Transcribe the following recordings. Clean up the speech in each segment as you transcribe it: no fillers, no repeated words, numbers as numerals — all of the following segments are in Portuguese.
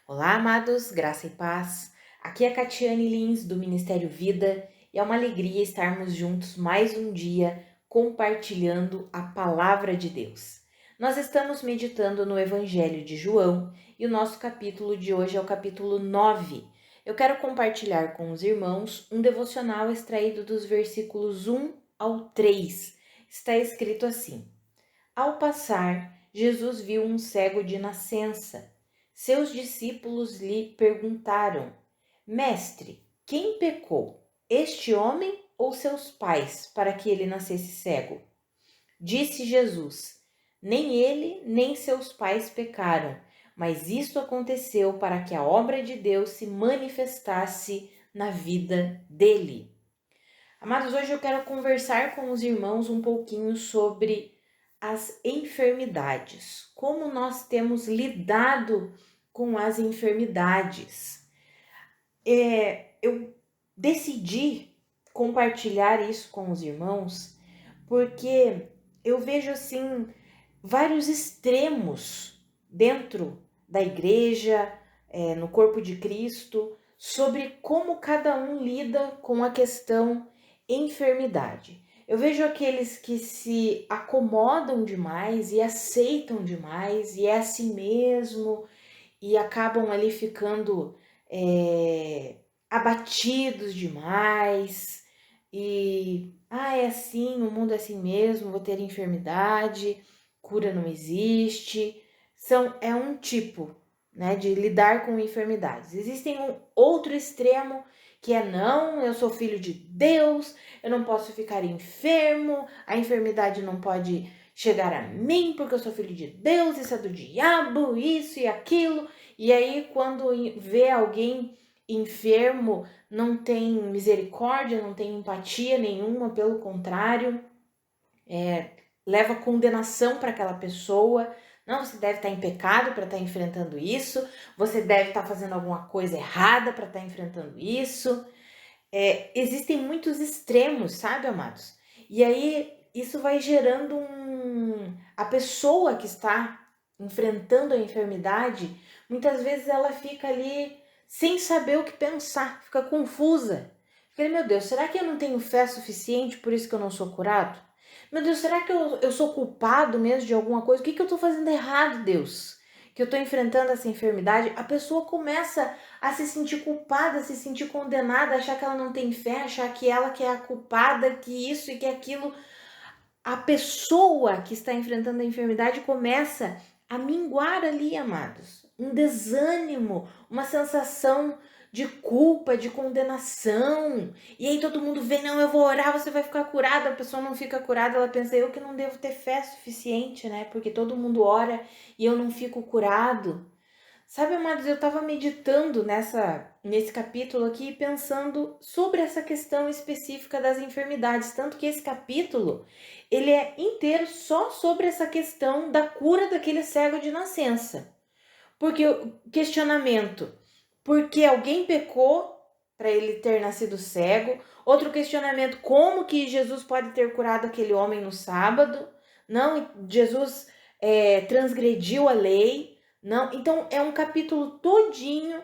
Olá, amados, graça e paz. Aqui é Catiane Lins, do Ministério Vida, e é uma alegria estarmos juntos mais um dia compartilhando a palavra de Deus. Nós estamos meditando no Evangelho de João e o nosso capítulo de hoje é o capítulo 9. Eu quero compartilhar com os irmãos um devocional extraído dos versículos 1 ao 3. Está escrito assim: Ao passar, Jesus viu um cego de nascença. Seus discípulos lhe perguntaram: Mestre, quem pecou, este homem ou seus pais, para que ele nascesse cego? Disse Jesus: Nem ele, nem seus pais pecaram, mas isso aconteceu para que a obra de Deus se manifestasse na vida dele. Amados, hoje eu quero conversar com os irmãos um pouquinho sobre as enfermidades, como nós temos lidado com as enfermidades. Eu decidi compartilhar isso com os irmãos porque eu vejo assim vários extremos dentro da igreja, no corpo de Cristo, sobre como cada um lida com a questão enfermidade. Eu vejo aqueles que se acomodam demais e aceitam demais, e é assim mesmo, e acabam ali ficando abatidos demais, é assim, o mundo é assim mesmo, vou ter enfermidade, cura não existe. É um tipo, né, de lidar com enfermidades. Existem um outro extremo que é não, eu sou filho de Deus, eu não posso ficar enfermo, a enfermidade não pode chegar a mim porque eu sou filho de Deus, isso é do diabo, isso e aquilo. E aí quando vê alguém enfermo, não tem misericórdia, não tem empatia nenhuma, pelo contrário, leva condenação para aquela pessoa. Não, você deve estar em pecado para estar enfrentando isso, você deve estar fazendo alguma coisa errada para estar enfrentando isso. Existem muitos extremos, sabe, amados? E aí isso vai gerando a pessoa que está enfrentando a enfermidade, muitas vezes ela fica ali sem saber o que pensar, fica confusa. Fica, meu Deus, será que eu não tenho fé suficiente, por isso que eu não sou curado? Meu Deus, será que eu sou culpado mesmo de alguma coisa? O que eu estou fazendo errado, Deus? Que eu estou enfrentando essa enfermidade? A pessoa começa a se sentir culpada, a se sentir condenada, achar que ela não tem fé, achar que ela que é a culpada, que isso e que aquilo. A pessoa que está enfrentando a enfermidade começa a minguar ali, amados. Um desânimo, uma sensação de culpa, de condenação. E aí todo mundo vê, não, eu vou orar, você vai ficar curada. A pessoa não fica curada, ela pensa, eu que não devo ter fé suficiente, né? Porque todo mundo ora e eu não fico curado. Sabe, amados, eu estava meditando nesse capítulo aqui, pensando sobre essa questão específica das enfermidades, tanto que esse capítulo, ele é inteiro só sobre essa questão da cura daquele cego de nascença. Porque o questionamento, porque alguém pecou para ele ter nascido cego? Outro questionamento, como que Jesus pode ter curado aquele homem no sábado? Não, Jesus transgrediu a lei. Não, então é um capítulo todinho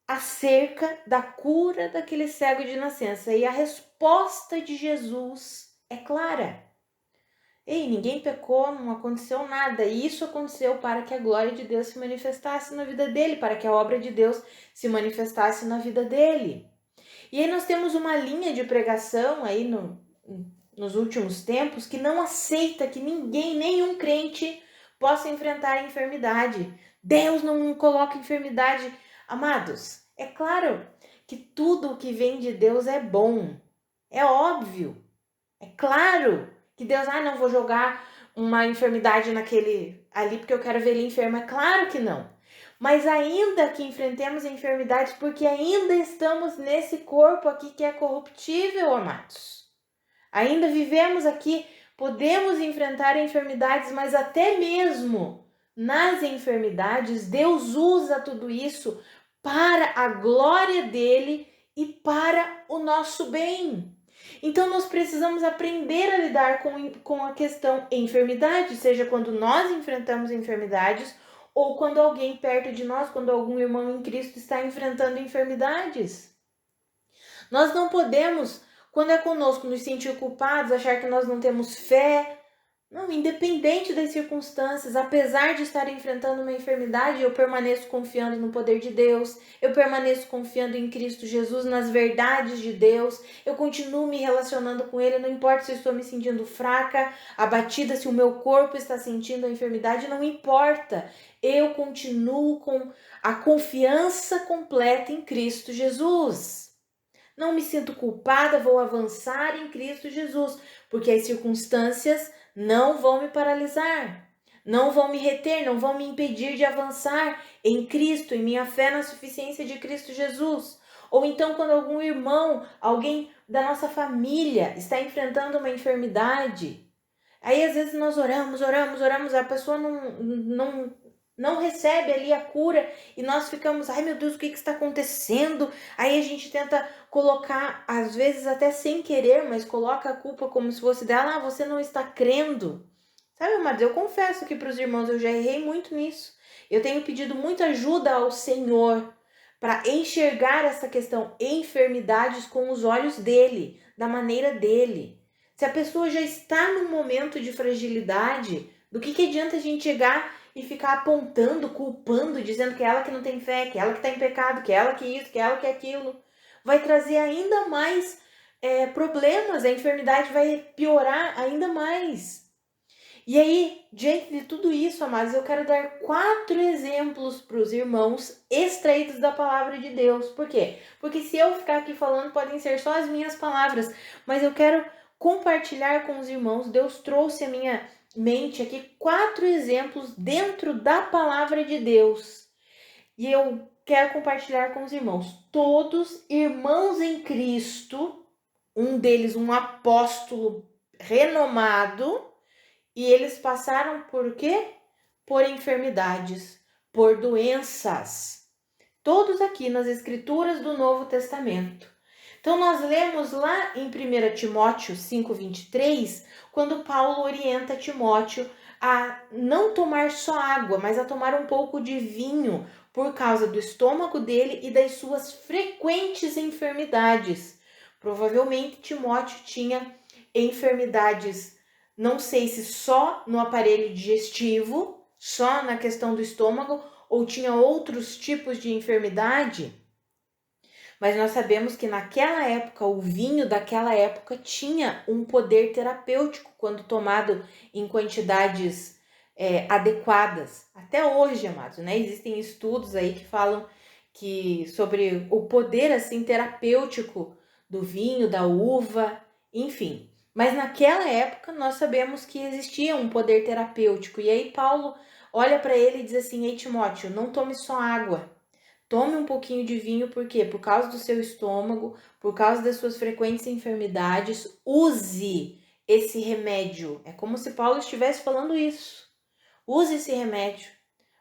acerca da cura daquele cego de nascença. E a resposta de Jesus é clara. Ei, ninguém pecou, não aconteceu nada. E isso aconteceu para que a glória de Deus se manifestasse na vida dele, para que a obra de Deus se manifestasse na vida dele. E aí nós temos uma linha de pregação aí nos últimos tempos que não aceita que ninguém, nenhum crente, possa enfrentar a enfermidade. Deus não coloca enfermidade. Amados, é claro que tudo que vem de Deus é bom. É óbvio. É claro que Deus, não vou jogar uma enfermidade naquele ali porque eu quero ver ele enfermo. É claro que não. Mas ainda que enfrentemos enfermidades, porque ainda estamos nesse corpo aqui que é corruptível, amados. Ainda vivemos aqui, podemos enfrentar enfermidades, mas até mesmo nas enfermidades, Deus usa tudo isso para a glória dele e para o nosso bem. Então nós precisamos aprender a lidar com a questão enfermidade, seja quando nós enfrentamos enfermidades ou quando alguém perto de nós, quando algum irmão em Cristo está enfrentando enfermidades. Nós não podemos, quando é conosco, nos sentir culpados, achar que nós não temos fé. Não, independente das circunstâncias, apesar de estar enfrentando uma enfermidade, eu permaneço confiando no poder de Deus, eu permaneço confiando em Cristo Jesus, nas verdades de Deus, eu continuo me relacionando com Ele, não importa se eu estou me sentindo fraca, abatida, se o meu corpo está sentindo a enfermidade, não importa, eu continuo com a confiança completa em Cristo Jesus. Não me sinto culpada, vou avançar em Cristo Jesus, porque as circunstâncias não vão me paralisar, não vão me reter, não vão me impedir de avançar em Cristo, em minha fé na suficiência de Cristo Jesus. Ou então, quando algum irmão, alguém da nossa família está enfrentando uma enfermidade, aí às vezes nós oramos, a pessoa não recebe ali a cura e nós ficamos, ai meu Deus, o que está acontecendo? Aí a gente tenta colocar, às vezes até sem querer, mas coloca a culpa como se fosse dela, você não está crendo. Sabe, amados, eu confesso que para os irmãos eu já errei muito nisso. Eu tenho pedido muita ajuda ao Senhor para enxergar essa questão, enfermidades com os olhos dele, da maneira dele. Se a pessoa já está num momento de fragilidade, do que adianta a gente chegar e ficar apontando, culpando, dizendo que é ela que não tem fé, que é ela que está em pecado, que é ela que isso, que é ela que aquilo? Vai trazer ainda mais problemas, a enfermidade vai piorar ainda mais. E aí, diante de tudo isso, amados, eu quero dar 4 exemplos para os irmãos extraídos da palavra de Deus. Por quê? Porque se eu ficar aqui falando, podem ser só as minhas palavras, mas eu quero compartilhar com os irmãos. Deus trouxe à minha mente aqui 4 exemplos dentro da palavra de Deus. E eu quero compartilhar com os irmãos. Todos irmãos em Cristo, um deles um apóstolo renomado, e eles passaram por quê? Por enfermidades, por doenças. Todos aqui nas escrituras do Novo Testamento. Então nós lemos lá em 1 Timóteo 5:23, quando Paulo orienta Timóteo a não tomar só água, mas a tomar um pouco de vinho, por causa do estômago dele e das suas frequentes enfermidades. Provavelmente Timóteo tinha enfermidades, não sei se só no aparelho digestivo, só na questão do estômago, ou tinha outros tipos de enfermidade, mas nós sabemos que naquela época, o vinho daquela época tinha um poder terapêutico quando tomado em quantidades adequadas. Até hoje, amados, né? Existem estudos aí que falam sobre o poder assim terapêutico do vinho, da uva, enfim. Mas naquela época nós sabemos que existia um poder terapêutico. E aí Paulo olha para ele e diz assim: Ei, Timóteo, não tome só água. Tome um pouquinho de vinho, por quê? Por causa do seu estômago, por causa das suas frequentes enfermidades, use esse remédio. É como se Paulo estivesse falando isso. Use esse remédio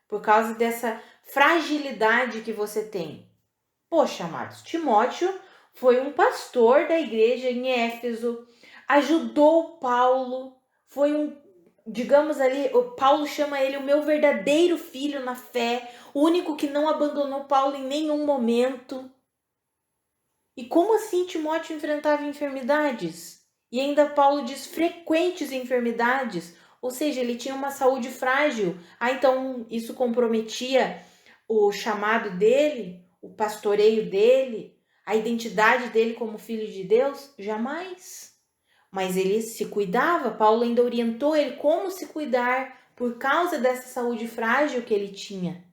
por causa dessa fragilidade que você tem. Poxa, amados, Timóteo foi um pastor da igreja em Éfeso, ajudou Paulo, foi digamos ali, o Paulo chama ele o meu verdadeiro filho na fé, o único que não abandonou Paulo em nenhum momento. E como assim Timóteo enfrentava enfermidades? E ainda Paulo diz frequentes enfermidades, ou seja, ele tinha uma saúde frágil. Então isso comprometia o chamado dele, o pastoreio dele, a identidade dele como filho de Deus? Jamais. Mas ele se cuidava, Paulo ainda orientou ele como se cuidar por causa dessa saúde frágil que ele tinha.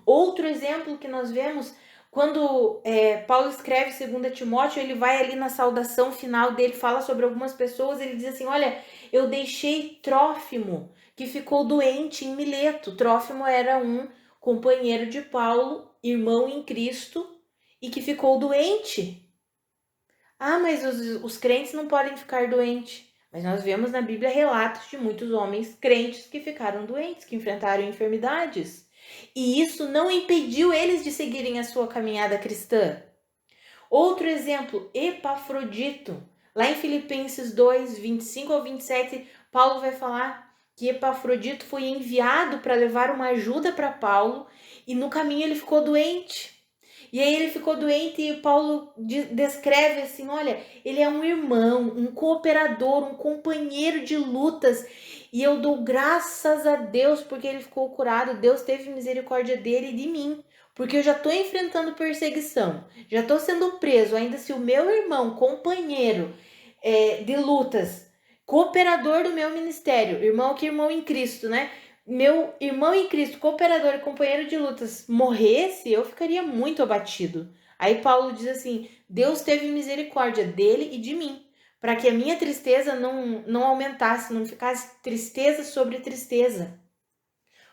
Outro exemplo que nós vemos, quando Paulo escreve 2 Timóteo, ele vai ali na saudação final dele, fala sobre algumas pessoas, ele diz assim, olha, eu deixei Trófimo, que ficou doente em Mileto. Trófimo era um companheiro de Paulo, irmão em Cristo, e que ficou doente. Ah, mas os crentes não podem ficar doentes. Mas nós vemos na Bíblia relatos de muitos homens crentes que ficaram doentes, que enfrentaram enfermidades. E isso não impediu eles de seguirem a sua caminhada cristã. Outro exemplo, Epafrodito. Lá em Filipenses 2, 25 ao 27, Paulo vai falar que Epafrodito foi enviado para levar uma ajuda para Paulo e no caminho ele ficou doente. E aí ele ficou doente e Paulo descreve assim, olha, ele é um irmão, um cooperador, um companheiro de lutas. E eu dou graças a Deus porque ele ficou curado. Deus teve misericórdia dele e de mim. Porque eu já estou enfrentando perseguição, já estou sendo preso. Ainda se o meu irmão, companheiro de lutas, cooperador do meu ministério, irmão que irmão em Cristo, né? Meu irmão em Cristo, cooperador e companheiro de lutas, morresse, eu ficaria muito abatido. Aí Paulo diz assim: Deus teve misericórdia dele e de mim, para que a minha tristeza não aumentasse, não ficasse tristeza sobre tristeza.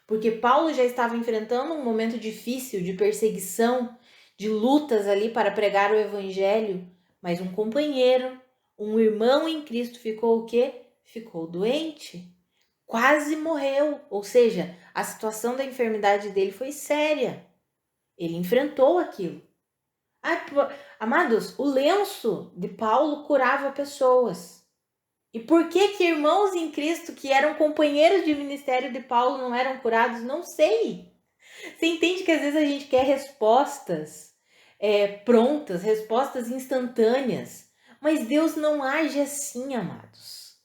Porque Paulo já estava enfrentando um momento difícil de perseguição, de lutas ali para pregar o evangelho, mas um companheiro, um irmão em Cristo ficou o quê? Ficou doente. Quase morreu, ou seja, a situação da enfermidade dele foi séria. Ele enfrentou aquilo. Amados, o lenço de Paulo curava pessoas. E por que irmãos em Cristo que eram companheiros de ministério de Paulo não eram curados? Não sei. Você entende que às vezes a gente quer respostas prontas, respostas instantâneas. Mas Deus não age assim, amados.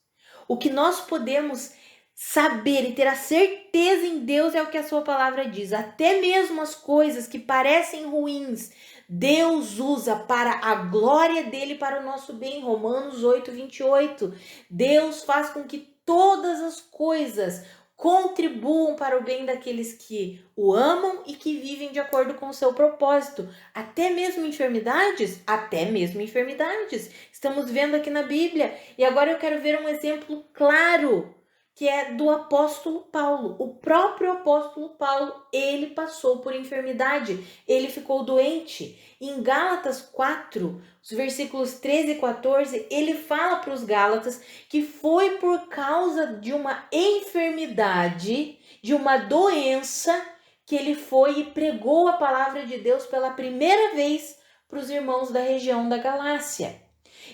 O que nós podemos saber e ter a certeza em Deus é o que a sua palavra diz. Até mesmo as coisas que parecem ruins, Deus usa para a glória dele, para o nosso bem. Romanos 8:28. Deus faz com que todas as coisas contribuam para o bem daqueles que o amam e que vivem de acordo com o seu propósito. Até mesmo enfermidades? Até mesmo enfermidades. Estamos vendo aqui na Bíblia. E agora eu quero ver um exemplo claro, que é do apóstolo Paulo. O próprio apóstolo Paulo, ele passou por enfermidade, ele ficou doente. Em Gálatas 4, os versículos 13 e 14, ele fala para os Gálatas que foi por causa de uma enfermidade, de uma doença, que ele foi e pregou a palavra de Deus pela primeira vez para os irmãos da região da Galácia.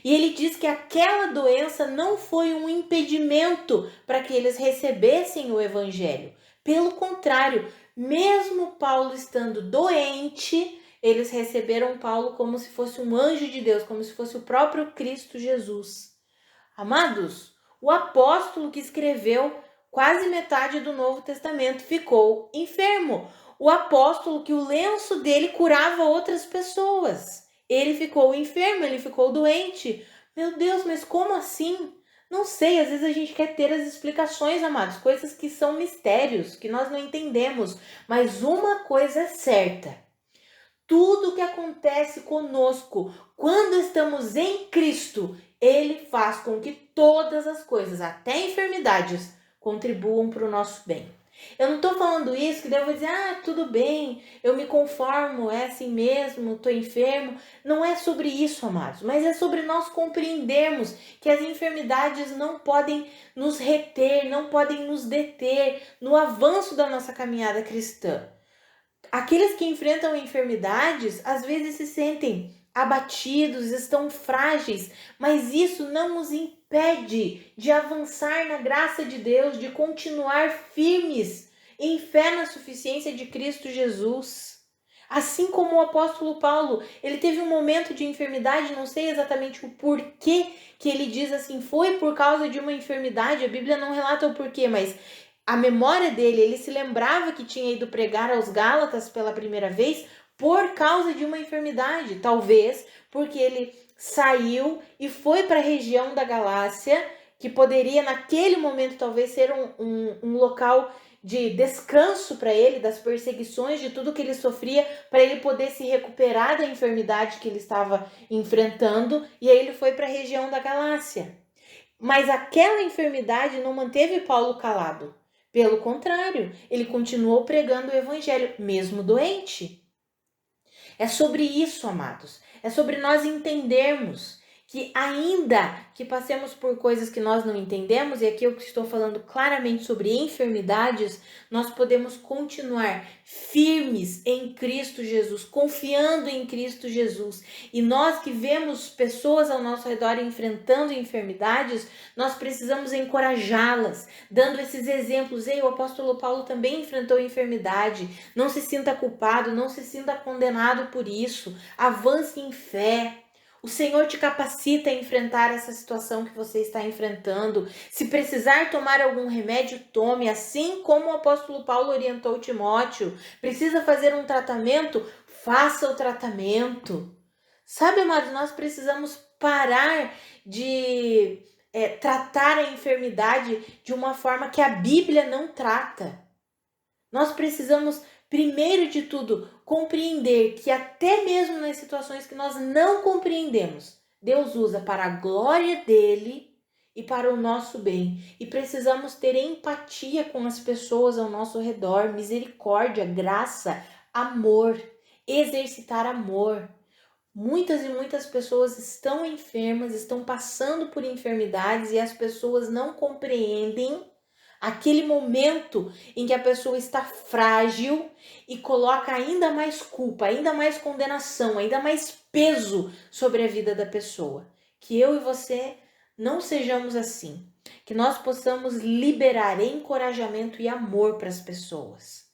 E ele diz que aquela doença não foi um impedimento para que eles recebessem o evangelho. Pelo contrário, mesmo Paulo estando doente, eles receberam Paulo como se fosse um anjo de Deus, como se fosse o próprio Cristo Jesus. Amados, o apóstolo que escreveu quase metade do Novo Testamento ficou enfermo. O apóstolo que o lenço dele curava outras pessoas. Ele ficou enfermo, ele ficou doente. Meu Deus, mas como assim? Não sei, às vezes a gente quer ter as explicações, amados, coisas que são mistérios, que nós não entendemos. Mas uma coisa é certa: tudo que acontece conosco quando estamos em Cristo, Ele faz com que todas as coisas, até enfermidades, contribuam para o nosso bem. Eu não estou falando isso que daí eu vou dizer, tudo bem, eu me conformo, é assim mesmo, estou enfermo. Não é sobre isso, amados, mas é sobre nós compreendermos que as enfermidades não podem nos reter, não podem nos deter no avanço da nossa caminhada cristã. Aqueles que enfrentam enfermidades, às vezes se sentem abatidos, estão frágeis, mas isso não nos impede de avançar na graça de Deus, de continuar firmes em fé na suficiência de Cristo Jesus. Assim como o apóstolo Paulo, ele teve um momento de enfermidade, não sei exatamente o porquê que ele diz assim, foi por causa de uma enfermidade, a Bíblia não relata o porquê, mas a memória dele, ele se lembrava que tinha ido pregar aos Gálatas pela primeira vez por causa de uma enfermidade, talvez porque ele saiu e foi para a região da Galácia, que poderia naquele momento talvez ser um local de descanso para ele, das perseguições, de tudo que ele sofria, para ele poder se recuperar da enfermidade que ele estava enfrentando, e aí ele foi para a região da Galácia. Mas aquela enfermidade não manteve Paulo calado. Pelo contrário, ele continuou pregando o evangelho, mesmo doente. É sobre isso, amados. É sobre nós entendermos que ainda que passemos por coisas que nós não entendemos, e aqui eu estou falando claramente sobre enfermidades, nós podemos continuar firmes em Cristo Jesus, confiando em Cristo Jesus. E nós que vemos pessoas ao nosso redor enfrentando enfermidades, nós precisamos encorajá-las, dando esses exemplos. Ei, o apóstolo Paulo também enfrentou enfermidade. Não se sinta culpado, não se sinta condenado por isso. Avance em fé. O Senhor te capacita a enfrentar essa situação que você está enfrentando. Se precisar tomar algum remédio, tome, assim como o apóstolo Paulo orientou Timóteo. Precisa fazer um tratamento? Faça o tratamento. Sabe, amados, nós precisamos parar de tratar a enfermidade de uma forma que a Bíblia não trata. Nós precisamos, primeiro de tudo, compreender que até mesmo nas situações que nós não compreendemos, Deus usa para a glória dele e para o nosso bem. E precisamos ter empatia com as pessoas ao nosso redor, misericórdia, graça, amor, exercitar amor. Muitas e muitas pessoas estão enfermas, estão passando por enfermidades e as pessoas não compreendem aquele momento em que a pessoa está frágil e coloca ainda mais culpa, ainda mais condenação, ainda mais peso sobre a vida da pessoa. Que eu e você não sejamos assim. Que nós possamos liberar encorajamento e amor para as pessoas.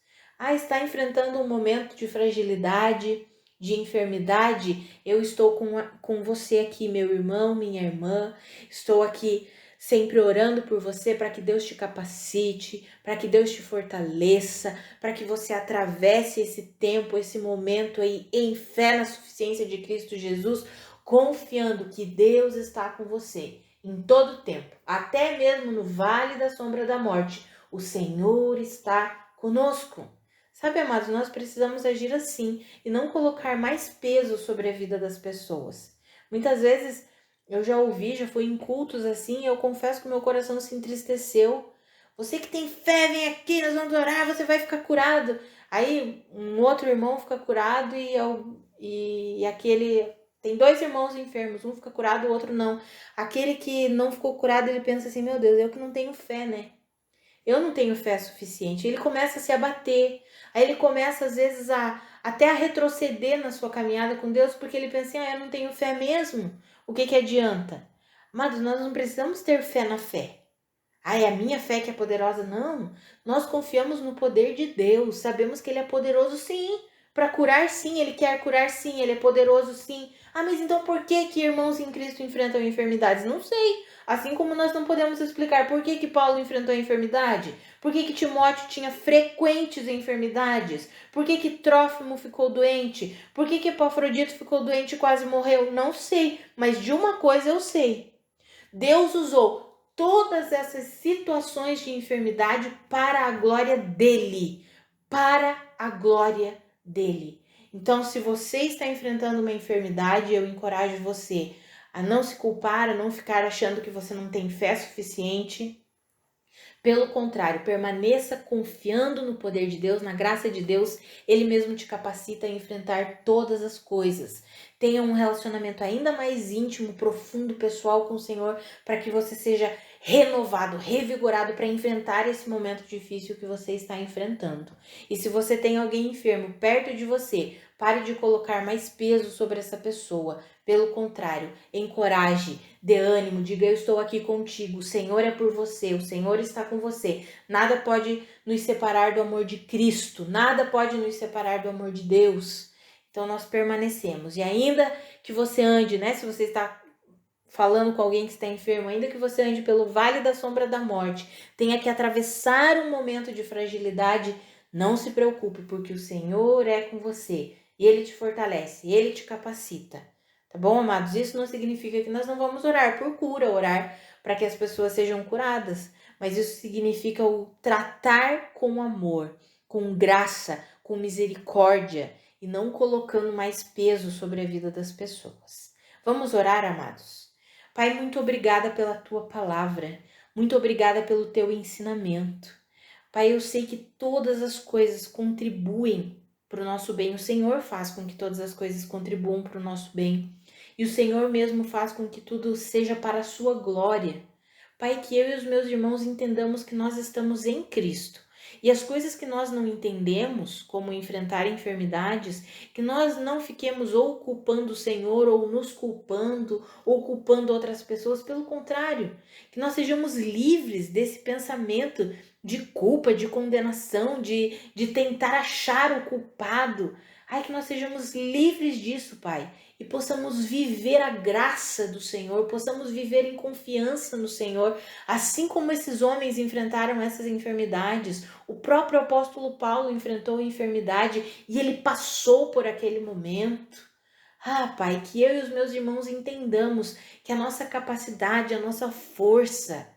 Está enfrentando um momento de fragilidade, de enfermidade? Eu estou com você aqui, meu irmão, minha irmã. Estou aqui sempre orando por você para que Deus te capacite, para que Deus te fortaleça, para que você atravesse esse tempo, esse momento aí em fé na suficiência de Cristo Jesus, confiando que Deus está com você em todo tempo, até mesmo no vale da sombra da morte. O Senhor está conosco. Sabe, amados, nós precisamos agir assim e não colocar mais peso sobre a vida das pessoas. Muitas vezes eu já ouvi, já fui em cultos assim, e eu confesso que meu coração se entristeceu. Você que tem fé, vem aqui, nós vamos orar, você vai ficar curado. Aí um outro irmão fica curado e aquele... Tem dois irmãos enfermos, um fica curado, o outro não. Aquele que não ficou curado, ele pensa assim, meu Deus, eu que não tenho fé, né? Eu não tenho fé suficiente. Ele começa a se abater. Aí ele começa, às vezes, até a retroceder na sua caminhada com Deus, porque ele pensa assim, eu não tenho fé mesmo. O que adianta? Amados, nós não precisamos ter fé na fé. É a minha fé que é poderosa. Não, nós confiamos no poder de Deus. Sabemos que Ele é poderoso sim. Para curar sim, Ele quer curar sim. Ele é poderoso sim. Mas então por que irmãos em Cristo enfrentam enfermidades? Não sei. Assim como nós não podemos explicar por que Paulo enfrentou a enfermidade. Por que Timóteo tinha frequentes enfermidades. Por que Trófimo ficou doente. Por que Epafrodito ficou doente e quase morreu. Não sei, mas de uma coisa eu sei. Deus usou todas essas situações de enfermidade para a glória dele. Para a glória dele. Então, se você está enfrentando uma enfermidade, eu encorajo você a não se culpar, a não ficar achando que você não tem fé suficiente. Pelo contrário, permaneça confiando no poder de Deus, na graça de Deus. Ele mesmo te capacita a enfrentar todas as coisas. Tenha um relacionamento ainda mais íntimo, profundo, pessoal com o Senhor, para que você seja renovado, revigorado para enfrentar esse momento difícil que você está enfrentando. E se você tem alguém enfermo perto de você, pare de colocar mais peso sobre essa pessoa. Pelo contrário, encoraje, dê ânimo, diga eu estou aqui contigo, o Senhor é por você, o Senhor está com você. Nada pode nos separar do amor de Cristo, nada pode nos separar do amor de Deus. Então nós permanecemos. E ainda que você ande, se você está falando com alguém que está enfermo, ainda que você ande pelo vale da sombra da morte, tenha que atravessar um momento de fragilidade, não se preocupe, porque o Senhor é com você. E Ele te fortalece, Ele te capacita. Tá bom, amados? Isso não significa que nós não vamos orar por cura, orar para que as pessoas sejam curadas, mas isso significa o tratar com amor, com graça, com misericórdia e não colocando mais peso sobre a vida das pessoas. Vamos orar, amados? Pai, muito obrigada pela Tua palavra, muito obrigada pelo Teu ensinamento. Pai, eu sei que todas as coisas contribuem para o nosso bem, o Senhor faz com que todas as coisas contribuam para o nosso bem. e o Senhor mesmo faz com que tudo seja para a sua glória. Pai, que eu e os meus irmãos entendamos que nós estamos em Cristo. E as coisas que nós não entendemos, como enfrentar enfermidades, que nós não fiquemos ou culpando o Senhor, ou nos culpando, ou culpando outras pessoas. Pelo contrário, que nós sejamos livres desse pensamento de culpa, de condenação, de tentar achar o culpado. Ai, que nós sejamos livres disso, Pai, e possamos viver a graça do Senhor, possamos viver em confiança no Senhor, assim como esses homens enfrentaram essas enfermidades. O próprio apóstolo Paulo enfrentou a enfermidade e ele passou por aquele momento. Ah, Pai, que eu e os meus irmãos entendamos que a nossa capacidade, a nossa força,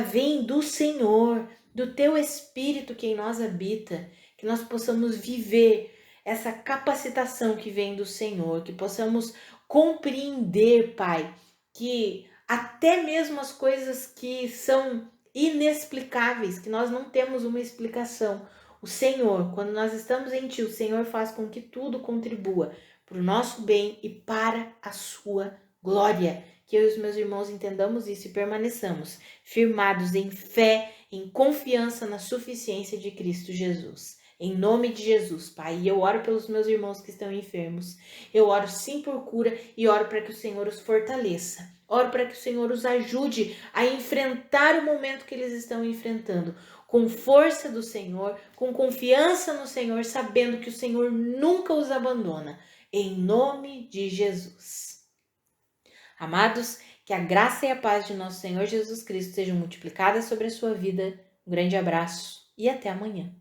vem do Senhor, do Teu Espírito que em nós habita, que nós possamos viver essa capacitação que vem do Senhor, que possamos compreender, Pai, que até mesmo as coisas que são inexplicáveis, que nós não temos uma explicação, o Senhor, quando nós estamos em Ti, o Senhor faz com que tudo contribua para o nosso bem e para a sua glória. Que eu e os meus irmãos entendamos isso e permaneçamos firmados em fé, em confiança na suficiência de Cristo Jesus. Em nome de Jesus, Pai, e eu oro pelos meus irmãos que estão enfermos. Eu oro sim por cura e oro para que o Senhor os fortaleça. Oro para que o Senhor os ajude a enfrentar o momento que eles estão enfrentando, com força do Senhor, com confiança no Senhor, sabendo que o Senhor nunca os abandona. Em nome de Jesus. Amados, que a graça e a paz de nosso Senhor Jesus Cristo sejam multiplicadas sobre a sua vida. Um grande abraço e até amanhã.